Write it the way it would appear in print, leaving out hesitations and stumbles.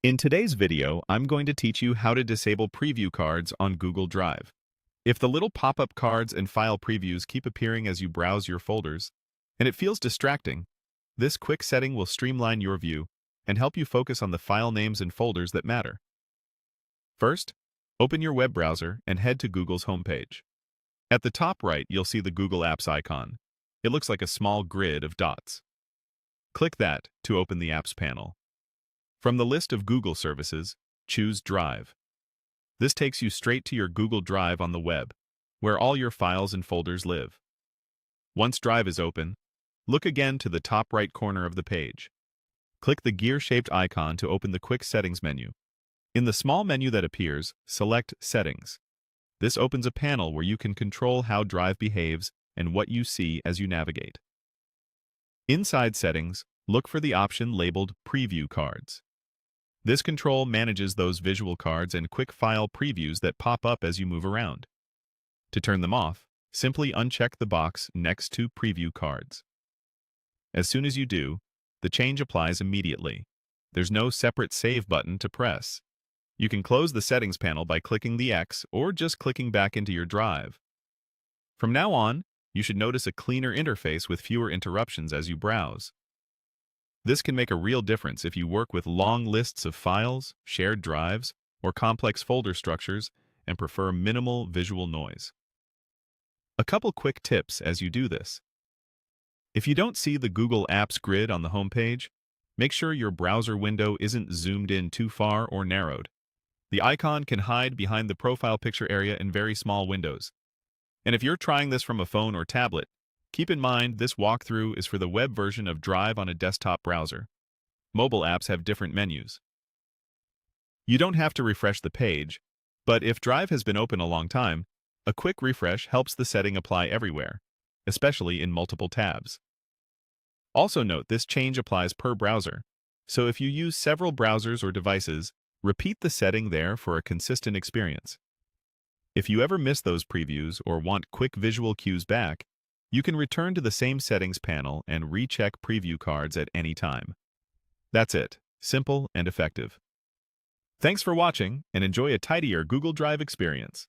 In today's video, I'm going to teach you how to disable preview cards on Google Drive. If the little pop-up cards and file previews keep appearing as you browse your folders, and it feels distracting, this quick setting will streamline your view and help you focus on the file names and folders that matter. First, open your web browser and head to Google's homepage. At the top right, you'll see the Google Apps icon. It looks like a small grid of dots. Click that to open the Apps panel. From the list of Google services, choose Drive. This takes you straight to your Google Drive on the web, where all your files and folders live. Once Drive is open, look again to the top right corner of the page. Click the gear-shaped icon to open the Quick Settings menu. In the small menu that appears, select Settings. This opens a panel where you can control how Drive behaves and what you see as you navigate. Inside Settings, look for the option labeled Preview Cards. This control manages those visual cards and quick file previews that pop up as you move around. To turn them off, simply uncheck the box next to Preview Cards. As soon as you do, the change applies immediately. There's no separate Save button to press. You can close the Settings panel by clicking the X or just clicking back into your Drive. From now on, you should notice a cleaner interface with fewer interruptions as you browse. This can make a real difference if you work with long lists of files, shared drives, or complex folder structures and prefer minimal visual noise. A couple quick tips as you do this. If you don't see the Google Apps grid on the homepage, make sure your browser window isn't zoomed in too far or narrowed. The icon can hide behind the profile picture area in very small windows. And if you're trying this from a phone or tablet, keep in mind this walkthrough is for the web version of Drive on a desktop browser. Mobile apps have different menus. You don't have to refresh the page, but if Drive has been open a long time, a quick refresh helps the setting apply everywhere, especially in multiple tabs. Also note this change applies per browser, so if you use several browsers or devices, repeat the setting there for a consistent experience. If you ever miss those previews or want quick visual cues back, you can return to the same settings panel and recheck preview cards at any time. That's it. Simple and effective. Thanks for watching, and enjoy a tidier Google Drive experience.